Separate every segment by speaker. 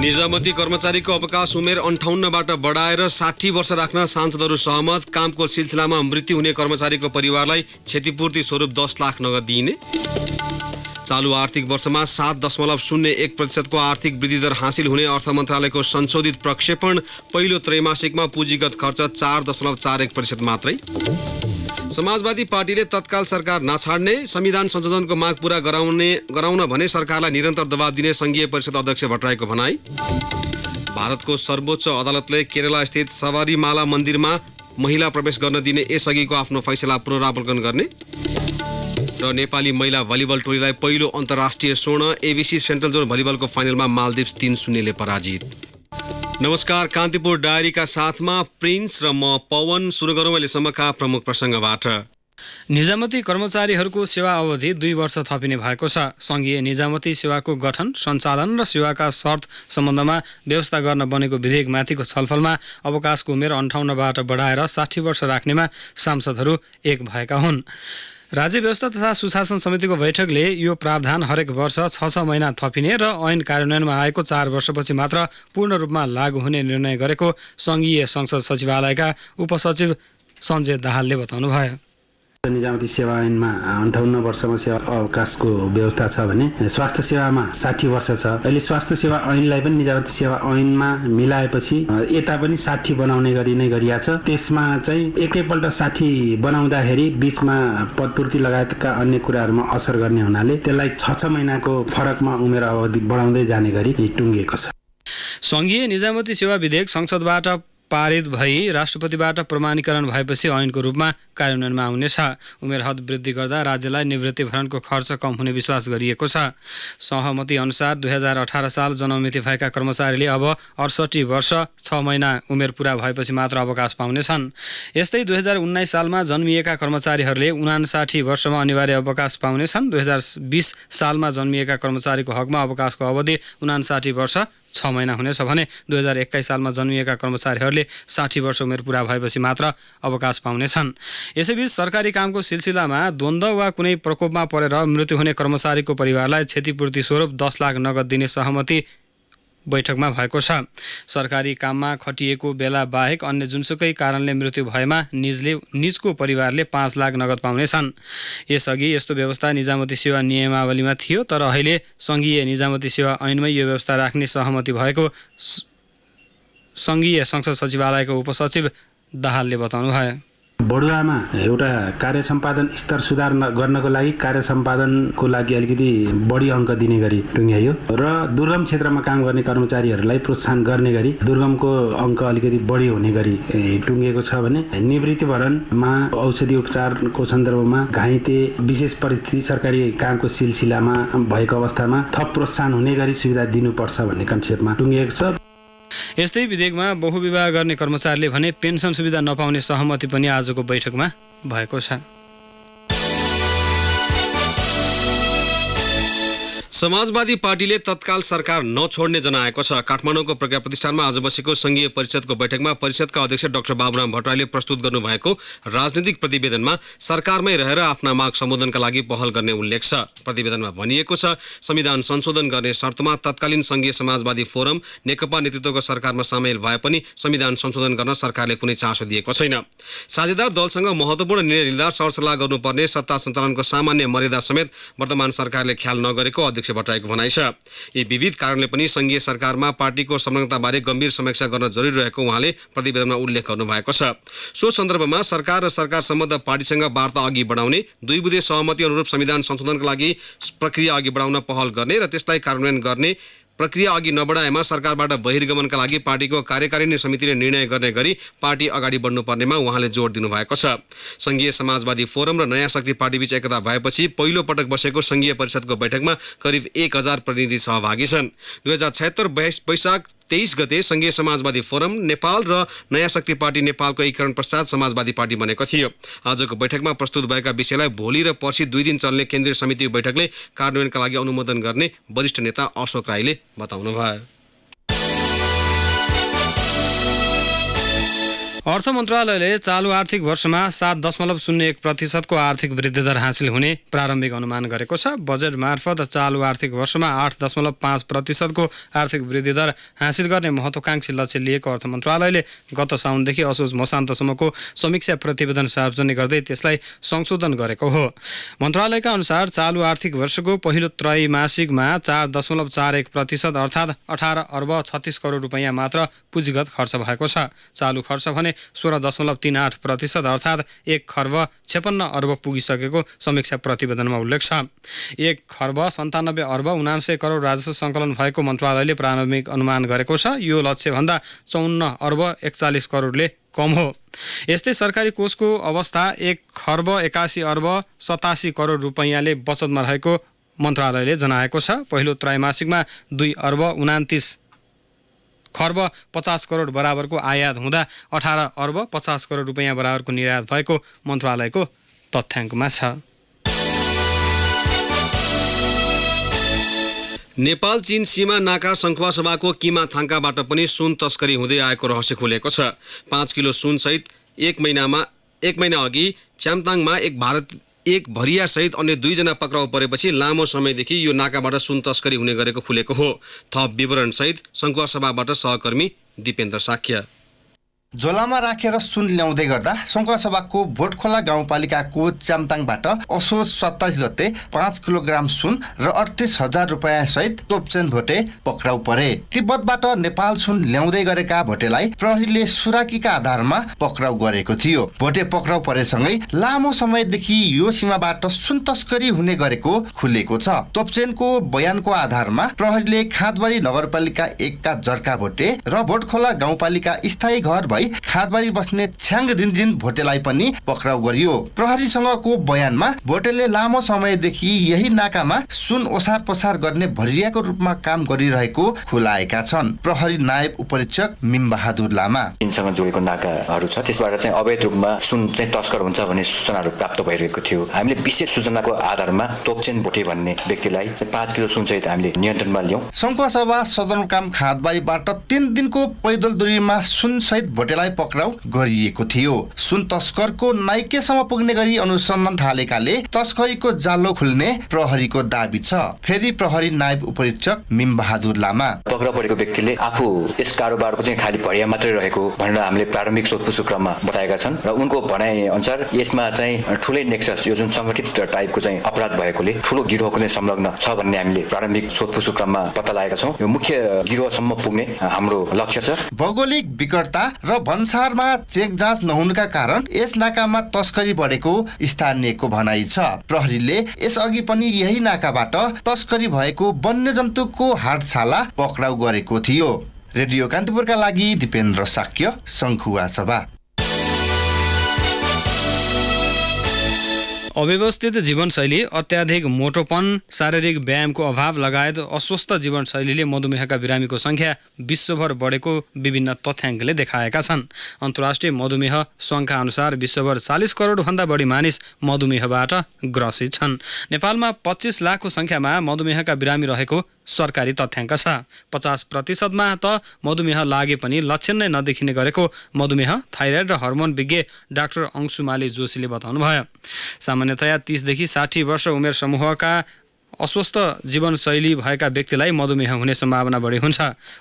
Speaker 1: निजामती कर्मचारीको अवकाश उमेर 58बाट बढाएर 60 वर्ष राख्न सांसदहरू सहमत। कामको सिलसिलामा मृत्यु हुने कर्मचारीको परिवारलाई क्षतिपूर्ति स्वरूप 10 लाख नगद दिइने। चालु आर्थिक वर्षमा 7.01% को आर्थिक वृद्धि दर हासिल हुने अर्थ मन्त्रालयको संशोधित प्रक्षेपण। पहिलो त्रैमासिकमा पुँजीगत खर्च 4.41% मात्रै। समाजवादी पार्टीले तत्काल सरकार नछाड्ने, संविधान संशोधनको माग पूरा गराउन भने सरकारलाई निरन्तर दबाब दिने संघीय परिषद अध्यक्ष भट्टराईको भनाई। भारतको सर्वोच्च अदालतले केरला स्थित सबरीमाला मन्दिरमा महिला प्रवेश गर्न दिने यसअघिको आफ्नो फैसला पुनरावलोकन गर्ने। र नेपाली महिला भलिबल टोलीलाई पहिलो अन्तर्राष्ट्रिय स्वर्ण। एबिसी सेन्ट्रल जोन भलिबलको फाइनलमा मालदिप्स 3-0 ले पराजित। नमस्कार, कान्तिपुर डायरीका साथमा प्रिन्स र म पवन। सुरु गरौँ अहिलेसम्मका प्रमुख प्रसङ्गबाट।
Speaker 2: निजामती कर्मचारीहरूको सेवा अवधि 2 वर्ष थपिने भएको छ। सङ्घीय निजामती सेवाको गठन, सञ्चालन र सेवाका शर्त सम्बन्धमा व्यवस्था गर्न बनेको विधेयकमाथिको छलफलमा अवकाशको उमेर 58बाट बढाएर 60 वर्ष राख्नेमा सांसदहरू एक भएका हुन्। राज्य व्यवस्था तथा सुशासन समितिको बैठकले यो प्रावधान हरेक वर्ष 6 महिना थपिने र ऐन कार्यान्वयनमा आएको 4 वर्षपछि मात्र पूर्ण रूपमा लागू हुने निर्णय गरेको सङ्घीय संसद सचिवालयका उपसचिव सञ्जय दाहालले बताउनुभयो।
Speaker 3: निजामती सेवा ऐनमा 58 वर्षमा सेवा अवकाशको व्यवस्था छ भने स्वास्थ्य सेवामा 60 वर्ष छ। अहिले स्वास्थ्य सेवा ऐनलाई पनि निजामती सेवा ऐनमा मिलाएपछि यता पनि 60 बनाउने गरी नै गरिया छ। त्यसमा चाहिँ एकैपल्ट 60 बनाउँदाखेरि बीचमा पदपूर्ति लगायतका अन्य कुराहरूमा असर गर्ने हुनाले त्यसलाई 6 महिनाको फरकमा उमेर अवधि बढाउँदै जाने गरी टुङ्गिएको छ।
Speaker 2: सङ्घीय निजामती सेवा विधेयक संसदबाट पारित भई राष्ट्रपतिबाट प्रमाणीकरण भएपछि ऐनको रूपमा कार्यान्वयनमा आउनेछ। उमेर हद वृद्धि गर्दा राज्यलाई निवृत्ति भरणको खर्च कम हुने विश्वास गरिएको छ। सहमति अनुसार 2018 साल जन्ममिति भएका कर्मचारीले अब 68 वर्ष 6 महिना उमेर पूरा भएपछि मात्र अवकाश पाउनेछन्। यस्तै 2019 सालमा जन्मिएका कर्मचारीहरूले 59 वर्षमा अनिवार्य अवकाश पाउनेछन्। 2020 सालमा जन्मिएका कर्मचारीको हकमा अवकाशको अवधि 59 वर्ष 6 महिना हुनेछ भने 2021 सालमा जन्मिएका कर्मचारीहरूले 60 वर्ष उमेर पूरा भएपछि मात्र अवकाश पाउनेछन्। यसैबीच सरकारी कामको सिलसिलामा द्वन्द्व वा कुनै प्रकोपमा परेर मृत्यु हुने कर्मचारीको परिवारलाई क्षतिपूर्ति स्वरूप 10 लाख नगद दिने सहमति बैठकमा भएको छ। सरकारी काममा खटिएको बेला बाहेक अन्य जुनसुकै कारणले मृत्यु भएमा निजको परिवारले 5 लाख नगद पाउनेछन्। यसअघि यस्तो व्यवस्था निजामती सेवा नियमावलीमा थियो, तर अहिले सङ्घीय निजामती सेवा ऐनमै यो व्यवस्था राख्ने सहमति भएको सङ्घीय संसद सचिवालयको उपसचिव दाहालले बताउनुभयो।
Speaker 3: बढुवामा एउटा कार्य सम्पादन स्तर सुधार गर्नको लागि कार्य सम्पादनको लागि अलिकति बढी अङ्क दिने गरी टुङ्ग्याइयो र दुर्गम क्षेत्रमा काम गर्ने कर्मचारीहरूलाई प्रोत्साहन गर्ने गरी दुर्गमको अङ्क अलिकति बढी हुने गरी टुङ्गिएको छ भने निवृत्तिभरणमा औषधि उपचारको सन्दर्भमा घाइते विशेष परिस्थिति सरकारी कामको सिलसिलामा भएको अवस्थामा थप प्रोत्साहन हुने गरी सुविधा दिनुपर्छ भन्ने कन्सेप्टमा टुङ्गिएको छ।
Speaker 2: यस्तै विधेयकमा बहुविवाह गर्ने कर्मचारीले भने पेन्सन सुविधा नपाउने सहमति पनि आजको बैठकमा भएको छ।
Speaker 1: समाजवादी पार्टीले तत्काल सरकार नछोड्ने जनाएको छ। काठमाडौँको प्रज्ञा प्रतिष्ठानमा आज बसेको संघीय परिषदको बैठकमा परिषदका अध्यक्ष डाक्टर बाबुराम भट्टराईले प्रस्तुत गर्नुभएको राजनीतिक प्रतिवेदनमा सरकारमै रहेर आफ्ना माग सम्बोधनका लागि पहल गर्ने उल्लेख छ। प्रतिवेदनमा भनिएको छ, संविधान संशोधन गर्ने शर्तमा तत्कालीन संघीय समाजवादी फोरम नेकपा नेतृत्वको सरकारमा सामेल भए पनि संविधान संशोधन गर्न सरकारले कुनै चासो दिएको छैन। साझेदार दलसँग महत्त्वपूर्ण निर्णय लिँदा सरसल्लाह गर्नुपर्ने सत्ता सञ्चालनको सामान्य मर्यादा समेत वर्तमान सरकारले ख्याल नगरेको अध्यक्ष भट्टराईको भनाइ छ। यी विविध कारणले पनि संघीय सरकारमा पार्टीको संलग्नताबारे गम्भीर समीक्षा गर्न जरुरी रहेको उहाँले प्रतिवेदनमा उल्लेख गर्नुभएको छ। सो सन्दर्भमा सरकार र सरकार सम्बद्ध पार्टीसँग वार्ता अघि बढाउने, दुई बुँदे सहमति अनुरूप संविधान संशोधनका लागि प्रक्रिया अघि बढाउन पहल गर्ने र त्यसलाई कार्यान्वयन गर्ने प्रक्रिया अघि नबढाएमा सरकारबाट बहिर्गमनका लागि पार्टीको कार्यकारिणी समितिले निर्णय गर्ने गरी पार्टी अगाडि बढ्नुपर्नेमा उहाँले जोड दिनुभएको छ। संघीय समाजवादी फोरम र नयाँ शक्ति पार्टीबीच एकता भएपछि पहिलो पटक बसेको संघीय परिषदको बैठकमा करिब 1000 प्रतिनिधि सहभागी छन्। 2076 वैशाख 23 गते संघीय समाजवादी फोरम नेपाल र नयाँ शक्ति पार्टी नेपालको एकीकरण पश्चात समाजवादी पार्टी बनेको थियो। आजको बैठकमा प्रस्तुत भएका विषयलाई भोलि र पर्सि 2 दिन चल्ने केन्द्रीय समिति बैठकले कार्यान्वयनका लागि अनुमोदन गर्ने वरिष्ठ नेता अशोक राईले बताउनुभयो।
Speaker 2: अर्थ मन्त्रालयले चालु आर्थिक वर्षमा 7.01% आर्थिक वृद्धि दर हासिल हुने प्रारम्भिक अनुमान गरेको छ। बजेट मार्फत चालु आर्थिक वर्षमा 8.5% आर्थिक वृद्धि दर हासिल गर्ने महत्त्वाकांक्षी लक्ष्य लिएको अर्थ मन्त्रालयले गत साउनदेखि असोज मसान्तसम्मको समीक्षा प्रतिवेदन सार्वजनिक गर्दै त्यसलाई संशोधन गरेको हो। मन्त्रालयका अनुसार चालु आर्थिक वर्षको पहिलो त्रैमासिकमा 4.41% अर्थात् 18 अर्ब 36 करोड रुपैयाँ मात्र पुँजीगत खर्च भएको छ। चालु खर्च भने 16.38% अर्थात् 1 खर्ब 56 अर्ब पुगिसकेको समीक्षा प्रतिवेदनमा उल्लेख छ। 1 खर्ब 97 अर्ब 79 करोड राजस्व सङ्कलन भएको मन्त्रालयले प्रारम्भिक अनुमान गरेको छ। यो लक्ष्यभन्दा 54 अर्ब 41 करोडले कम हो। यस्तै सरकारी कोषको अवस्था 1 खर्ब 81 अर्ब 87 करोड रुपैयाँले बचतमा रहेको मन्त्रालयले जनाएको छ। पहिलो त्रैमासिकमा 2 अर्ब 29 खर्ब 50 करोड बराबरको आयात हुँदा 18 अर्ब 50 करोड रुपैयाँ बराबरको निर्यात भएको मन्त्रालयको तथ्याङ्कमा छ।
Speaker 1: नेपाल चीन सीमा नाका सङ्खुवासभाको किमा थाङ्काबाट पनि सुन तस्करी हुँदै आएको रहस्य खुलेको छ। 5 किलो सुनसहित एक महिना अघि च्याम्ताङमा एक भरिया सहित अन्य 2 जना पक्राउ परेपछि लामो समयदेखि यो नाकाबाट सुन तस्करी हुने गरेको खुलेको हो। थप विवरण सहित सङ्खुवासभाबाट सहकर्मी दिपेन्द्र साक्य।
Speaker 4: झोलामा राखेर सुन ल्याउँदै गर्दा सङ्खुवासभाको भोटखोला गाउँपालिकाको च्याम्ताङबाट असोज 27 गते 5 किलोग्राम सुन र 38,000 रुपैयाँ सहित तोपचेन भोटे पक्राउ परे। तिब्बतबाट नेपाल सुन ल्याउँदै गरेका भोटेलाई प्रहरीले सुराकीका आधारमा पक्राउ गरेको थियो। भोटे पक्राउ परेसँगै लामो समयदेखि यो सीमाबाट सुन तस्करी हुने गरेको खुलेको छ। तोपचेनको बयानको आधारमा प्रहरीले खादबारी नगरपालिका 1 का जर्का भोटे र भोटखोला गाउँपालिका स्थायी घर भई खादबारी बस्ने छ्याङ रिन्जिन भोटेलाई पनि पक्राउ गरियो। प्रहरीसँगको बयानमा भोटेले लामो समयदेखि यही नाकामा सुन ओसार पसार गर्ने भरियाको रूपमा काम गरिरहेको खुलाएका छन्। प्रहरी नायब उपरीक्षक मिमबहादुर लामा
Speaker 5: यिनसँग जोडेको नाकाहरू छ, त्यसबाट चाहिँ अवैध रूपमा सुन चाहिँ तस्कर हुन्छ भन्ने सूचनाहरू प्राप्त भइरहेको थियो। हामीले विशेष सूचनाको आधारमा तोपचेन भोटे भन्ने व्यक्तिलाई 5 किलो सुनसहित हामीले नियन्त्रणमा ल्याउँ।
Speaker 4: सङ्खुवासभा सदरमुकाम खादबारीबाट 3 दिनको पैदल दूरीमा सुनसहित भोटेलाई पक्राउ गरिएको थियो। सुन तस्करको नाइकेसम्म पुग्ने गरी अनुसन्धान थालेकाले तस्करीको जालो खुल्ने प्रहरीको दाबी छ। फेरि प्रहरी नायब उपरीक्षक मिमबहादुर लामा
Speaker 5: पक्राउ परेको व्यक्तिले आफू यस कारोबारको चाहिँ खाली भरिया मात्रै रहेको भनेर हामीले प्रारम्भिक सोधपुछको क्रममा बताएका छन् र उनको भनाइ अनुसार यसमा चाहिँ ठुलै नेक्सस यो जुन सङ्गठित टाइपको चाहिँ अपराध भएकोले ठुलो गिरोहको चाहिँ संलग्न छ भन्ने हामीले प्रारम्भिक सोधपुछको क्रममा पत्ता लागेका छौँ। यो मुख्य गिरोहसम्म पुग्ने हाम्रो लक्ष्य छ।
Speaker 4: भौगोलिक विकटता र भन्सारमा चेक जाँच नहुनुका कारण यस नाकामा तस्करी बढेको स्थानीयको भनाइ छ। प्रहरीले यसअघि पनि यही नाकाबाट तस्करी भएको वन्यजन्तुको हाटशाला पक्राउ गरेको थियो। रेडियो कान्तिपुरका लागि दिपेन्द्र साक्य, सङ्खुवासभा।
Speaker 2: अव्यवस्थित जीवनशैली, अत्याधिक मोटोपन, शारीरिक व्यायामको अभाव लगायत अस्वस्थ जीवनशैलीले मधुमेहका बिरामीको सङ्ख्या विश्वभर बढेको विभिन्न तथ्याङ्कले देखाएका छन्। अन्तर्राष्ट्रिय मधुमेह सङ्घका अनुसार विश्वभर 40 करोडभन्दा बढी मानिस मधुमेहबाट ग्रसित छन्। नेपालमा 25 लाखको सङ्ख्यामा मधुमेहका बिरामी रहेको सरकारी तथ्याङ्क छ। 50%मा त मधुमेह लागे पनि लक्षण नै नदेखिने गरेको मधुमेह, थाइरोइड र हर्मोन विज्ञ डाक्टर अंशुमाली जोशीले बताउनुभयो। सामान्यतया 30 देखि 60 वर्ष उमेर समूहका अस्वस्थ जीवनशैली भएका व्यक्तिलाई मधुमेह हुने सम्भावना बढी हुन्छ।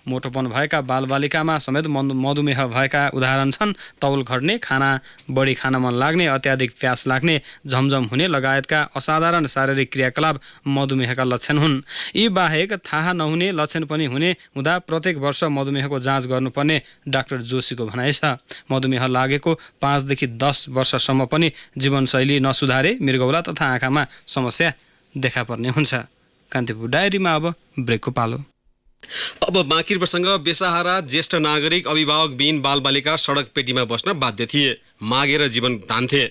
Speaker 2: मोटोपन भएका बालबालिकामा समेत मधुमेह भएका उदाहरण छन्। तौल घट्ने, बढी खान मन लाग्ने, अत्याधिक प्यास लाग्ने, झमझम हुने लगायतका असाधारण शारीरिक क्रियाकलाप मधुमेहका लक्षण हुन्। यी बाहेक थाहा नहुने लक्षण पनि हुने हुँदा प्रत्येक वर्ष मधुमेहको जाँच गर्नुपर्ने डाक्टर जोशीको भनाइ छ। मधुमेह लागेको 5 देखि 10 वर्षसम्म पनि जीवनशैली नसुधारे मृगौला तथा आँखामा समस्या देखा पर्ने हुन्छ। कान्तिपुर डायरीमा अब ब्रेकको पालो।
Speaker 1: अब बाँकी प्रसङ्ग। बेसहारा ज्येष्ठ नागरिक अभिभावकविहीन बालबालिका सडक पेटीमा बस्न बाध्य थिए, मागेर जीवन धान्थे।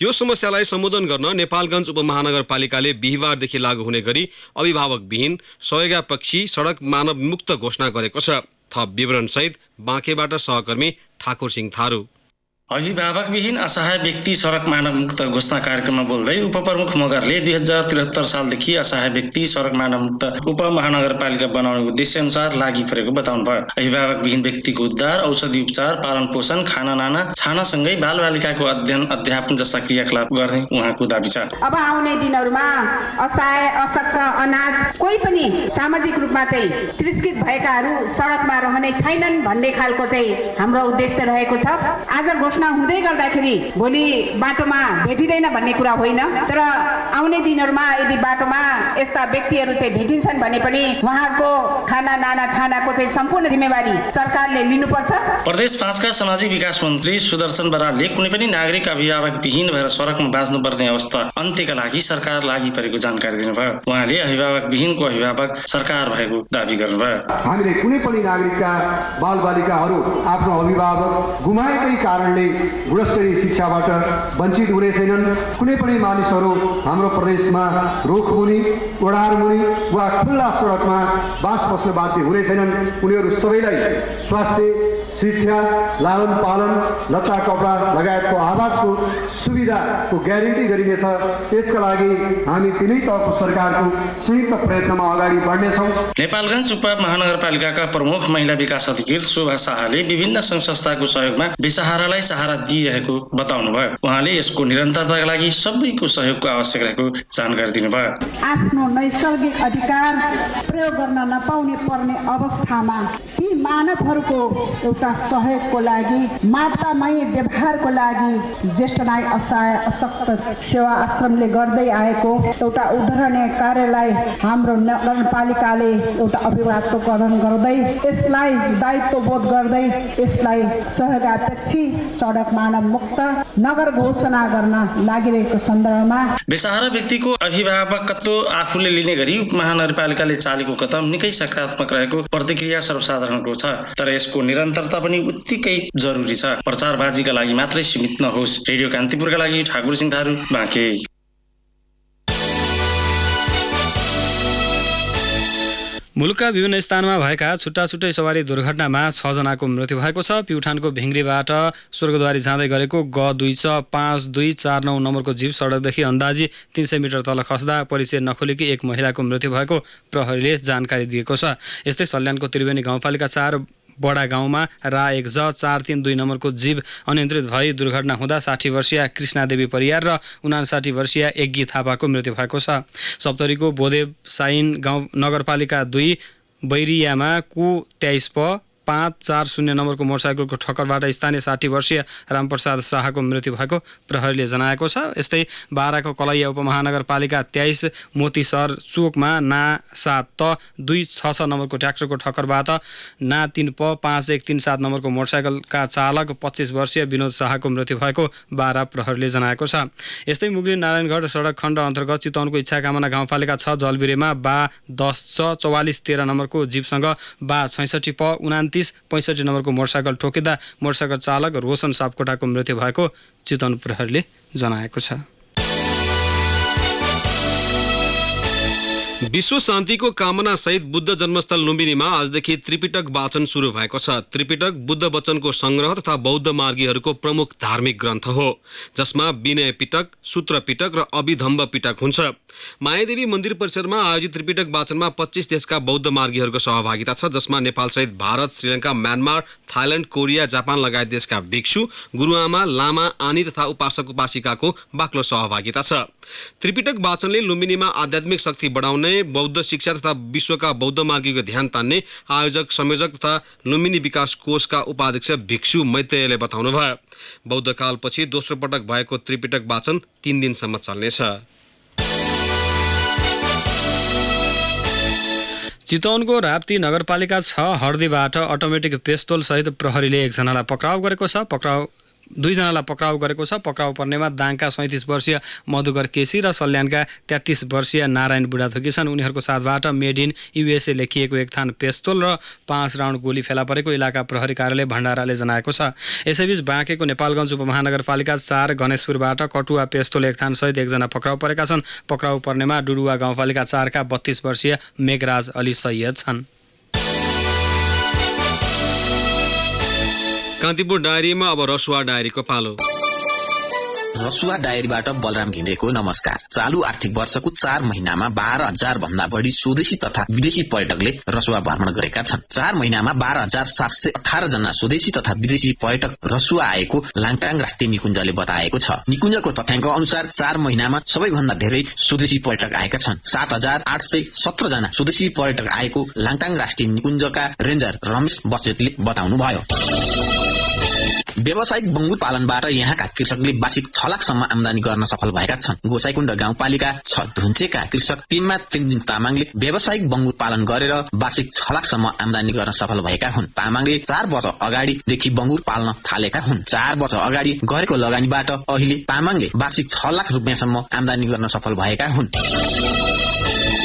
Speaker 1: यो समस्यालाई सम्बोधन गर्न नेपालगञ्ज उपमहानगरपालिकाले बिहिबारदेखि लागू हुने गरी अभिभावकविहीन सहयोगापक्षी सडक मानव मुक्त घोषणा गरेको छ। थप विवरणसहित बाँकेबाट सहकर्मी ठाकुर सिंह थारू।
Speaker 6: अभिभावकविहीन असहाय व्यक्ति सडक मानव मुक्त घोषणा कार्यक्रममा बोल्दै उपप्रमुख मगरले 2073 सालदेखि असहाय व्यक्ति सडक मानव मुक्त उपमहानगरपालिका बनाउने उद्देश्य अनुसार लागि परेको बताउनुभयो। अभिभावकविहीन व्यक्तिको उद्धार, औषधि उपचार, पालन पोषण, खाना नाना छानासँगै बालबालिकाको अध्ययन अध्यापन जस्ता क्रियाकलाप गर्ने उहाँको दाबी छ।
Speaker 7: अब आउने दिनहरूमा असहाय, अशक्त, अनाथ कोही पनि सामाजिक रूपमा चाहिँ तिरस्कृत भएकाहरू सडकमा रहने छैनन् भन्ने खालको चाहिँ हाम्रो उद्देश्य रहेको छ। आज घोषणा हुँदै गर्दाखेरि भोलि बाटोमा भेटिँदैन भन्ने कुरा होइन, तर आउने दिनहरूमा यदि बाटोमा यस्ता व्यक्तिहरू चाहिँ भेटिन्छन् भने पनि उहाँहरूको खाना नाना छानाको चाहिँ सम्पूर्ण जिम्मेवारी सरकारले लिनुपर्छ।
Speaker 6: प्रदेश 5 का सामाजिक विकास मन्त्री सुदर्शन बरालले कुनै पनि नागरिक अभिभावकविहीन भएर सडकमा बाँच्नुपर्ने अवस्था अन्त्यका लागि सरकार लागि परेको जानकारी दिनुभयो। उहाँले अभिभावकविहीनको अभिभावक सरकार भएको दाबी गर्नुभयो।
Speaker 8: हामीले कुनै पनि नागरिकका बालबालिकाहरू आफ्नो अभिभावक गुमाएकै कारणले गुणस्तरीय शिक्षाबाट वञ्चित हुने छैनन्। कुनै पनि मानिसहरू हाम्रो प्रदेशमा रुखमुनि, ओडारमुनि वा खुल्ला सडकमा बास बस्न बाध्य हुने छैनन्। उनीहरू सबैलाई स्वास्थ्य, शिक्षा, लालन पालन, लत्ता कपडा लगायतको आवासको सुविधाको ग्यारेन्टी गरिनेछ। यसका लागि हामी तिनै तहको सरकारको संयुक्त प्रयत्नमा अगाडि बढ्नेछौँ।
Speaker 6: नेपालगञ्ज उपमहानगरपालिकाका प्रमुख महिला विकास अधिकृत शोभा शाहले विभिन्न सङ्घ संस्थाको सहयोगमा बेसहारालाई सहारा दिइरहेको बताउनुभयो। उहाँले यसको निरन्तरताका लागि सबैको सहयोगको आवश्यक रहेको जानकारी दिनुभयो।
Speaker 7: आफ्नो नैसर्गिक अधिकार प्रयोग गर्न नपाउने पर्ने अवस्थामा ती मानवहरूको एउटा सहयोगको लागि, मातामय व्यवहारको लागि ज्येष्ठ नागरिक असहाय अशक्त सेवा आश्रमले गर्दै आएको एउटा उदाहरणीय कार्यलाई हाम्रो नगरपालिकाले एउटा अभिभावकको गठन गर्दै यसलाई दायित्वबोध गर्दै यसलाई सहयोगापेक्षी सडक मानव मुक्त नगर घोषणा गर्न लागिरहेको सन्दर्भमा
Speaker 6: बेसहारा व्यक्तिको अभिभावकत्व आफूले लिने गरी उपमहानगरपालिकाले चालेको कदम निकै सकारात्मक रहेको प्रतिक्रिया सर्वसाधारणको छ। तर यसको निरन्तरता पनि उत्तिकै जरुरी छ। प्रचारबाजीका लागि मात्रै सीमित नहोस्। रेडियो कान्तिपुरका लागि ठाकुर सिंह थारू, बाँके।
Speaker 2: मुलुकका विभिन्न स्थानमा भएका छुट्टा छुट्टै सवारी दुर्घटनामा 6 जनाको मृत्यु भएको छ। प्युठानको भेङ्ग्रीबाट स्वर्गद्वारी जाँदै गरेको G25249 नम्बरको जीप सडकदेखि अन्दाजी 300 मिटर तल खस्दा परिचय नखोलेकी एक महिलाको मृत्यु भएको प्रहरीले जानकारी दिएको छ। यस्तै सल्यानको त्रिवेणी गाउँपालिका 4 बडा गाउँमा रा 1J432 नम्बरको जीव अनियन्त्रित भई दुर्घटना हुँदा 60 वर्षीय कृष्णादेवी परियार र 59 वर्षीय एग्गी थापाको मृत्यु भएको छ। सप्तरीको बोदेव साइन गाउँ नगरपालिका 2 बैरियामा Q23P540 नम्बरको मोटरसाइकलको ठक्करबाट स्थानीय 60 वर्षीय रामप्रसाद शाहको मृत्यु भएको प्रहरीले जनाएको छ। यस्तै बाराको कलैया उपमहानगरपालिका 23 मोतीसर चोकमा Na7T266 नम्बरको ट्र्याक्टरको ठक्करबाट Na3P5137 नम्बरको मोटरसाइकलका चालक 25 वर्षीय विनोद शाहको मृत्यु भएको बारा प्रहरीले जनाएको छ। यस्तै मुगली नारायणगढ सडक खण्ड अन्तर्गत चितवनको इच्छाकामना गाउँपालिका 6 जलबिरेमा Ba10J4413 नम्बरको जीपसँग Ba66P2965 नम्बरको मोटरसाइकल ठोकिँदा मोटरसाइकल चालक रोशन सापकोटाको मृत्यु भएको चितवन प्रहरीले जनाएको छ।
Speaker 1: विश्व शान्तिको कामना सहित बुद्ध जन्मस्थल लुम्बिनीमा आजदेखि त्रिपिटक वाचन सुरु भएको छ। त्रिपिटक बुद्ध वचनको संग्रह तथा बौद्ध मार्गीहरूको प्रमुख धार्मिक ग्रन्थ हो, जसमा विनय पिटक, सूत्र पिटक र अभिधम्ब पिटक हुन्छ। मायादेवी मन्दिर परिसरमा आयोजित त्रिपिटक वाचनमा 25 देशका बौद्ध मार्गीहरूको सहभागिता छ, जसमा नेपालसहित Bharat, Sri Lanka, Myanmar, Thailand, Korea, Japan लगायत देशका भिक्षु, गुरुआमा, लामा, आनी तथा उपासक उपासिकाको बाक्लो सहभागिता छ। त्रिपिटक वाचनले लुम्बिनीमा आध्यात्मिक शक्ति बढाउने, बौद्ध शिक्षा तथा विश्वका बौद्ध मार्गीको ध्यान तान्ने आयोजक संयोजक तथा लुम्बिनी विकास कोषका उपाध्यक्ष भिक्षु मैत्रेयले बताउनुभयो। बौद्ध कालपछि दोस्रो पटक भएको त्रिपिटक वाचन 3 दिनसम्म चल्नेछ।
Speaker 2: चितवनको राप्ती नगरपालिका 6 हर्दीबाट अटोमेटिक पिस्तोल सहित प्रहरीले 1 जनालाई पक्राउ गरेको छ। 2 जनालाई पक्राउ गरेको छ। पक्राउ पर्नेमा दाङका 37 वर्षीय मधुकर केसी र सल्यानका 33 वर्षीय नारायण बुढाथोकी छन्। उनीहरूको साथबाट मेड इन USA लेखिएको 1 थान पिस्तोल र 5 राउन्ड गोली फेला परेको इलाका प्रहरी कार्यालय भण्डाराले जनाएको छ। यसैबीच बाँकेको नेपालगञ्ज उपमहानगरपालिका 4 गणेशपुरबाट कटुवा पिस्तोल 1 थान सहित 1 जना पक्राउ परेका छन्। पक्राउ पर्नेमा डुडुवा गाउँपालिका 4 का 32 वर्षीय मेघराज अली सैयद छन्।
Speaker 1: कान्तिपुर डायरीमा अब रसुवा डायरीको पालो।
Speaker 9: रसुवा डायरीबाट बलराम घिमिरेको नमस्कार। चालू आर्थिक वर्षको 4 महिनामा 12,000 भन्दा बढी स्वदेशी तथा विदेशी पर्यटकले रसुवा भ्रमण गरेका छन्। 4 महिनामा 12,718 जना स्वदेशी तथा विदेशी पर्यटक रसुवा आएको लाङटाङ राष्ट्रिय निकुञ्जले बताएको छ। निकुञ्जको तथ्याङ्क अनुसार 4 महिनामा सबैभन्दा धेरै स्वदेशी पर्यटक आएका छन्। 7,817 जना स्वदेशी पर्यटक आएको लाङटाङ राष्ट्रिय निकुञ्जका रेन्जर रमेश बस्नेतले बताउनुभयो। व्यावसायिक बङ्गुर पालनबाट यहाँका कृषकले वार्षिक 6 लाखसम्म आमदानी गर्न सफल भएका छन्। गोसाइकुण्ड गाउँपालिका 6 धुन्चेका कृषक टिनमा तेन्जिङ तामाङले व्यावसायिक बङ्गुर पालन गरेर वार्षिक 6 लाखसम्म आमदानी गर्न सफल भएका हुन्। तामाङले 4 वर्ष अगाडिदेखि बङ्गुर पाल्न थालेका हुन्। 4 वर्ष अगाडि गरेको लगानीबाट अहिले तामाङले वार्षिक 6 लाख रुपियाँसम्म आमदानी गर्न सफल भएका हुन्।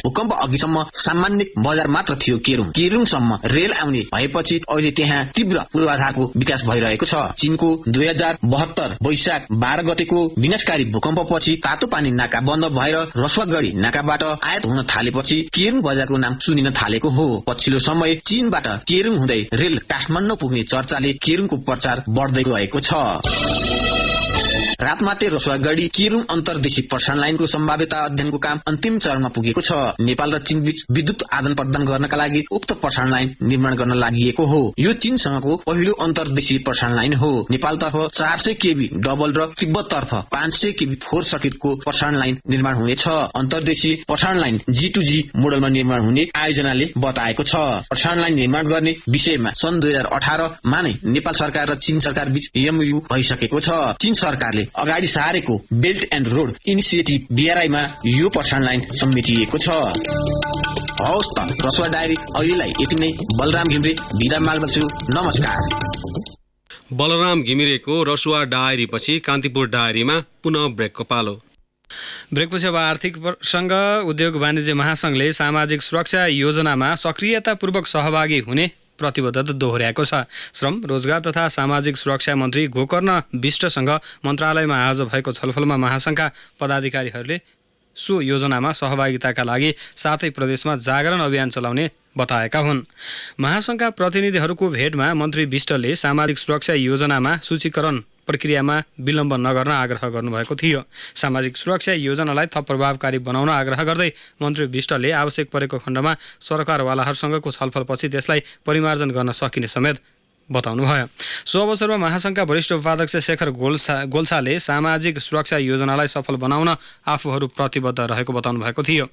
Speaker 9: भूकम्प अघिसम्म सामान्य बजार मात्र थियो केरुङसम्म रेल आउने भएपछि अहिले त्यहाँ तीव्र पूर्वाधारको विकास भइरहेको छ। चीनको 2072 वैशाख 12 गतेको विनाशकारी भूकम्पपछि तातो पानी नाका बन्द भएर रसुवागढी नाकाबाट आयात हुन थालेपछि केरुङ बजारको नाम सुनिन थालेको हो। पछिल्लो समय चीनबाट केरुङ हुँदै रेल काठमाडौँ पुग्ने चर्चाले केरुङको प्रचार बढ्दै गएको छ। रातमाटे रसुवागढी केरुङ अन्तर्देशीय प्रसारण लाइनको सम्भाव्यता अध्ययनको काम अन्तिम चरणमा पुगेको छ। नेपाल र चीन बीच विद्युत आदान प्रदान गर्नका लागि उक्त प्रसारण लाइन निर्माण गर्न लागि हो। यो चीनसँगको पहिलो अन्तर्देशीय प्रसारण लाइन हो। नेपालतर्फ 400 केबी डबल र तिब्बततर्फ 500 केबी 4 सर्किटको प्रसारण लाइन निर्माण हुनेछ। अन्तर्देशीय प्रसारण लाइन G2G मोडलमा निर्माण हुने आयोजनाले बताएको छ। प्रसारण लाइन निर्माण गर्ने विषयमा सन् 2018 मा नै नेपाल सरकार र चीन सरकार बीच MOU भइसकेको छ। चीन सरकारले अगाडि सारेको belt and road initiative BRI मा यो प्रसारण लाइन समेटिएको छ। हवस् त रसुवा डायरी अहिलेलाई यति नै। बलराम घिमिरे बिदा माग्दछु। नमस्कार।
Speaker 1: बलराम घिमिरेको रसुवा डायरी पछि कान्तिपुर डायरीमा पुनः ब्रेकको पालो।
Speaker 2: ब्रेकपछि अब आर्थिक प्रसङ्ग। उद्योग वाणिज्य महासङ्घले सामाजिक सुरक्षा योजनामा सक्रियतापूर्वक सहभागी हुने प्रतिबद्धता दोहोर्याएको छ। श्रम रोजगार तथा सामाजिक सुरक्षा मन्त्री गोकर्ण विष्टसँग मन्त्रालयमा आज भएको छलफलमा महासङ्घका पदाधिकारीहरूले सो योजनामा सहभागिताका लागि 7 प्रदेशमा जागरण अभियान चलाउने बताएका हुन्। महासङ्घका प्रतिनिधिहरूको भेटमा मन्त्री विष्टले सामाजिक सुरक्षा योजनामा सूचीकरण प्रक्रियामा विलम्ब नगर्न आग्रह गर्नुभएको थियो। सामाजिक सुरक्षा योजनालाई थप प्रभावकारी बनाउन आग्रह गर्दै मन्त्री विष्टले आवश्यक परेको खण्डमा सरकारवालाहरूसँगको छलफलपछि त्यसलाई परिमार्जन गर्न सकिने समेत बताउनुभयो। सो अवसरमा महासङ्घका वरिष्ठ उपाध्यक्ष शेखर गोल्छाले सामाजिक सुरक्षा योजनालाई सफल बनाउन आफूहरू प्रतिबद्ध रहेको बताउनु भएको थियो।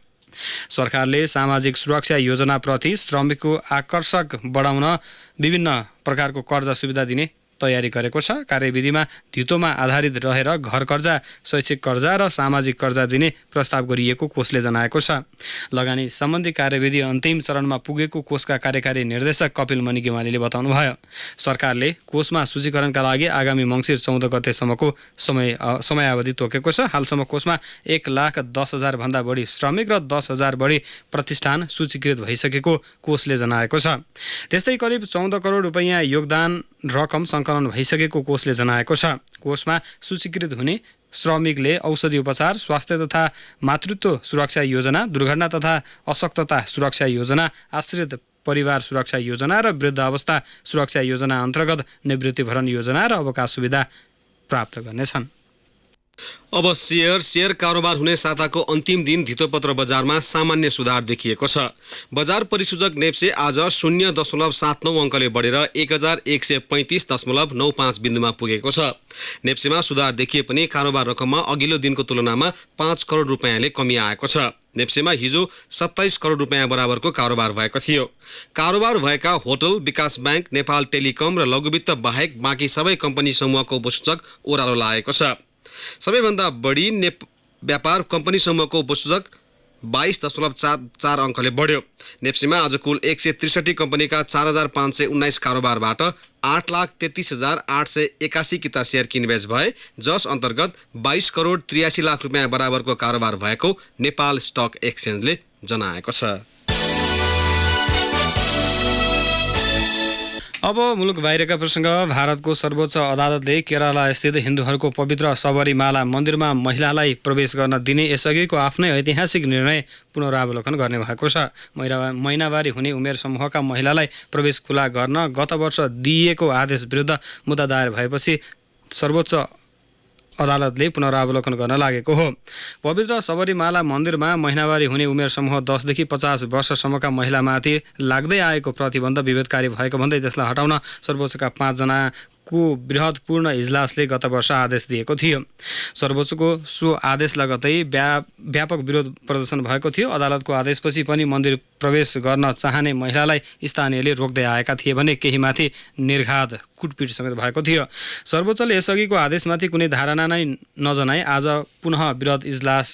Speaker 2: सरकारले सामाजिक सुरक्षा योजनाप्रति श्रमिकको आकर्षक बढाउन विभिन्न प्रकारको कर्जा सुविधा दिने तयारी गरेको छ। कार्यविधिमा धितोमा आधारित रहेर घर कर्जा, शैक्षिक कर्जा र सामाजिक कर्जा दिने प्रस्ताव गरिएको कोषले जनाएको छ। लगानी सम्बन्धी कार्यविधि अन्तिम चरणमा पुगेको कोषका कार्यकारी निर्देशक कपिल मणि गेवालीले बताउनुभयो। सरकारले कोषमा सूचीकरणका लागि आगामी मङ्सिर 14 गतेसम्मको समयावधि तोकेको छ। हालसम्म कोषमा 1,10,000 भन्दा बढी श्रमिक र 10,000 बढी प्रतिष्ठान सूचीकृत भइसकेको कोषले जनाएको छ। त्यस्तै करिब 14 करोड रुपैयाँ योगदान रकम सङ्कलन भइसकेको कोषले जनाएको छ। कोषमा सूचीकृत हुने श्रमिकले औषधि उपचार, स्वास्थ्य तथा मातृत्व सुरक्षा योजना, दुर्घटना तथा अशक्तता सुरक्षा योजना, आश्रित परिवार सुरक्षा योजना र वृद्ध अवस्था सुरक्षा योजना अन्तर्गत निवृत्तिभरण योजना र अवकाश सुविधा प्राप्त गर्नेछन्।
Speaker 1: अब शेयर कारोबार हुने साताको अन्तिम दिन धितोपत्र बजारमा सामान्य सुधार देखिएको छ। बजार परिसूचक नेप्से आज 0.79 अङ्कले बढेर 1135.95 बिन्दुमा पुगेको छ। नेप्सेमा सुधार देखिए पनि कारोबार रकममा अघिल्लो दिनको तुलनामा 5 करोड रुपियाँले कमी आएको छ। नेप्सेमा हिजो 27 करोड रुपियाँ बराबरको कारोबार भएको थियो। कारोबार भएका होटल, विकास बैंक, नेपाल टेलिकम र लघुवित्त बाहेक बाँकी सबै कम्पनी समूहको उपसूचक ओह्रालो लागेको छ। सबैभन्दा बढी व्यापार कम्पनी समूहको उपसूचक 22.44 अङ्कले बढ्यो। नेप्सीमा आज कुल 163 कम्पनीका 4,519 कारोबारबाट 8,33,881 किता सेयर किनबेच भए, जस अन्तर्गत 22 करोड 83 लाख रुपियाँ बराबरको कारोबार भएको नेपाल स्टक एक्सचेन्जले जनाएको छ।
Speaker 2: अब मुलुक बाहिरका प्रसङ्ग। भारतको सर्वोच्च अदालतले केरला स्थित हिन्दूहरूको पवित्र सबरीमाला मन्दिरमा महिलालाई प्रवेश गर्न दिने यसअघिको आफ्नै ऐतिहासिक निर्णय पुनरावलोकन गर्ने भएको छ। महिनावारी हुने उमेर समूहका महिलालाई प्रवेश खुला गर्न गत वर्ष दिइएको आदेश विरुद्ध मुद्दा दायर भएपछि सर्वोच्च अदालतले पुनरावलोकन गर्न लागेको हो। पवित्र सबरीमाला मन्दिरमा महिनावारी हुने उमेर समूह 10 देखि 50 वर्षसम्मका महिलामाथि लाग्दै आएको प्रतिबन्ध विभेदकारी भएको भन्दै त्यसलाई हटाउन सर्वोच्चका 5 जनाको बृहत्पूर्ण इजलासले गत वर्ष आदेश दिएको थियो। सर्वोच्चको सो आदेश लगतै व्यापक विरोध प्रदर्शन भएको थियो। अदालतको आदेशपछि पनि मन्दिर प्रवेश गर्न चाहने महिलालाई स्थानीयले रोक्दै आएका थिए भने केहीमाथि निर्घात कुटपिट समेत भएको थियो। सर्वोच्चले यसअघिको आदेशमाथि कुनै धारणा नै नजनाई आज पुनः विरोध इजलास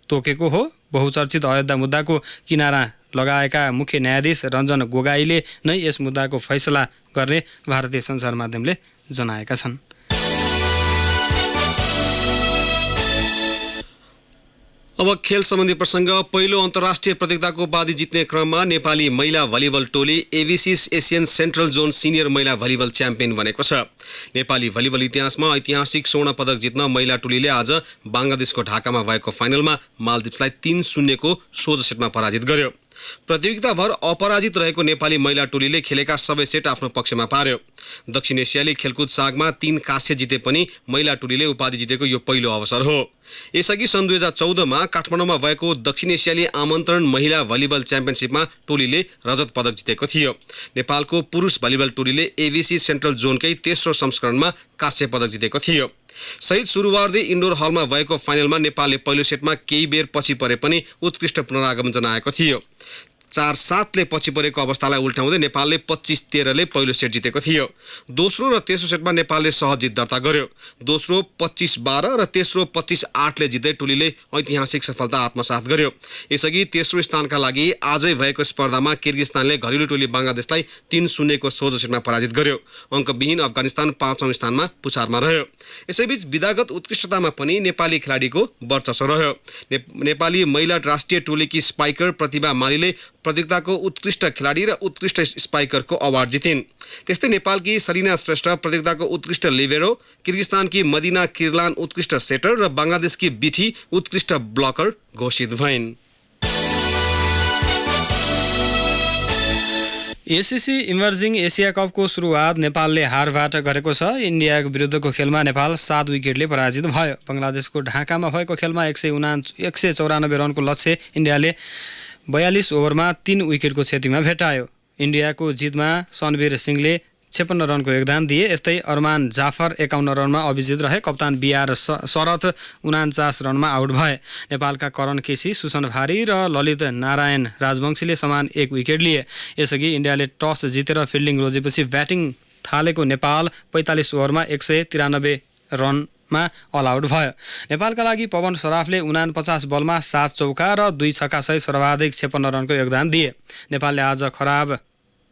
Speaker 2: तोकेको हो। बहुचर्चित अयोध्या मुद्दाको किनारा लगाएका मुख्य न्यायाधीश रञ्जन गोगाईले नै यस मुद्दाको फैसला गर्ने भारतीय सञ्चार माध्यमले जनाएका छन्।
Speaker 1: अब खेल सम्बन्धी प्रसङ्ग। पहिलो अन्तर्राष्ट्रिय प्रतियोगिताको उपाधि जित्ने क्रममा नेपाली महिला भलिबल टोली एबिसिस एसियन सेन्ट्रल जोन सिनियर महिला भलिबल च्याम्पियन बनेको छ। नेपाली भलिबल इतिहासमा ऐतिहासिक स्वर्ण पदक जित्न महिला टोलीले आज बङ्गलादेशको ढाकामा भएको फाइनलमा मालदिप्सलाई 3-0 को सोझो सेटमा पराजित गर्यो। प्रतियोगिताभर अपराजित रहेको नेपाली महिला टोलीले खेलेका सबै सेट आफ्नो पक्षमा पार्यो। दक्षिण एसियाली खेलकुद सागमा 3 काँस्य जिते पनि महिला टोलीले उपाधि जितेको यो पहिलो अवसर हो। यसअघि सन् 2014 मा काठमाडौँमा भएको दक्षिण एसियाली आमन्त्रण महिला भलिबल च्याम्पियनसिपमा टोलीले रजत पदक जितेको थियो। नेपालको पुरुष भलिबल टोलीले एबिसी सेन्ट्रल जोनकै तेस्रो संस्करणमा काँस्य पदक जितेको थियो। सहित सुरुवारदी इन्डोर हलमा भएको फाइनलमा नेपालले पहिलो सेटमा केही बेर पछि परे पनि उत्कृष्ट पुनरागमन जनाएको थियो। 4-7 ले पछि परेको अवस्थालाई उल्टाउँदै नेपालले 25-13 ले पहिलो सेट जितेको थियो। दोस्रो र तेस्रो सेटमा नेपालले सहज जित दर्ता गर्यो। दोस्रो 25-12 र तेस्रो 25-8 ले जित्दै टोलीले ऐतिहासिक सफलता आत्मसात गर्यो। यसअघि तेस्रो स्थानका लागि आजै भएको स्पर्धामा किर्गिस्तानले घरेलु टोली बङ्गलादेशलाई 3-0 को सोझो सेटमा पराजित गर्यो। अङ्कविहीन अफगानिस्तान 5औं स्थानमा पुछारमा रह्यो। यसैबीच विधागत उत्कृष्टतामा पनि नेपाली खेलाडीको वर्चस्व रह्यो। नेपाली महिला राष्ट्रिय टोलीकी स्पाइकर प्रतिभा मालीले प्रतियोगिताको उत्कृष्ट खेलाडी र उत्कृष्ट स्पाइकरको अवार्ड जितिन्। त्यस्तै नेपालकी सरिना श्रेष्ठ प्रतियोगिताको उत्कृष्ट लिबेरो, किर्गिस्तानकी मदिना किर्लान उत्कृष्ट सेटर र बङ्गलादेशकी बिठी उत्कृष्ट ब्लकर घोषित भइन्।
Speaker 2: एसिसी इमर्जिङ एसिया कपको सुरुवात नेपालले हारबाट गरेको छ। इन्डिया विरुद्धको खेलमा नेपाल 7 विकेटले पराजित भयो। बङ्गलादेशको ढाकामा भएको खेलमा 194 रनको लक्ष्य इन्डियाले 42 ओभरमा 3 विकेटको क्षतिमा भेटायो। इन्डियाको जितमा सनवीर सिंहले 56 रनको योगदान दिए। यस्तै अरमान जाफर 51 रनमा अभिजित रहे। कप्तान बिआर शरथ 49 रनमा आउट भए। नेपालका करण केसी, सुसन भारी र ललित नारायण राजवंशीले समान 1 विकेट लिए। यसअघि इन्डियाले टस जितेर फिल्डिङ रोजेपछि ब्याटिङ थालेको नेपाल 45 ओभरमा 193 रनमा अल आउट भयो। नेपालका लागि पवन सराफले 49 बलमा 7 चौका र 2 छक्का सहित सर्वाधिक 56 रनको योगदान दिए। नेपालले आज खराब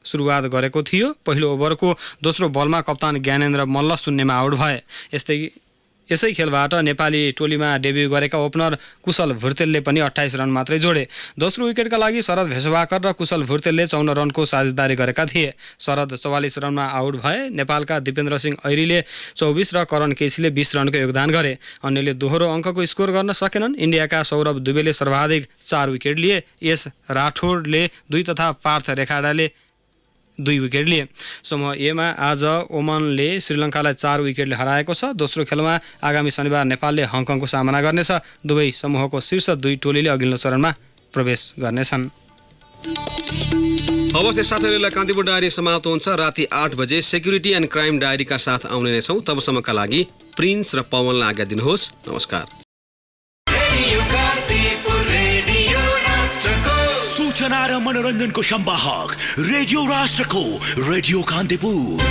Speaker 2: सुरुवात गरेको थियो। पहिलो ओभरको दोस्रो बलमा कप्तान ज्ञानेन्द्र मल्ल शून्यमा आउट भए। यसै खेलबाट नेपाली टोलीमा डेब्यू गरेका ओपनर कुशल भुर्तेलले पनि 28 रन मात्रै जोडे। दोस्रो विकेटका लागि शरद भेषवाकर र कुशल भुर्तेलले 54 रनको साझेदारी गरेका थिए। शरद 44 रनमा आउट भए। नेपालका दिपेन्द्र सिंह ऐरीले 24 र करण केसीले 20 रनको योगदान गरे। अन्यले दोहोरो अङ्कको स्कोर गर्न सकेनन्। इन्डियाका सौरभ दुबेले सर्वाधिक 4 विकेट लिए। एस राठौडले 2 तथा पार्थ रेखाडाले 2 विकेट लिए। समूह एमा आज ओमनले श्रीलङ्कालाई 4 विकेटले हराएको छ। दोस्रो खेलमा आगामी शनिबार नेपालले हङकङको सामना गर्नेछ। दुवै समूहको शीर्ष 2 टोलीले अघिल्लो चरणमा प्रवेश गर्नेछन्।
Speaker 1: अवस्था साथीहरूलाई कान्तिपुर डायरी समाप्त हुन्छ। राति 8 बजे सेक्युरिटी एन्ड क्राइम डायरीका साथ आउने नै छौँ। तबसम्मका लागि प्रिन्स र पवनलाई आज्ञा दिनुहोस्। नमस्कार।
Speaker 10: सूचना र मनोरञ्जनको संवाहक रेडियो राष्ट्रको रेडियो कान्तिपुर।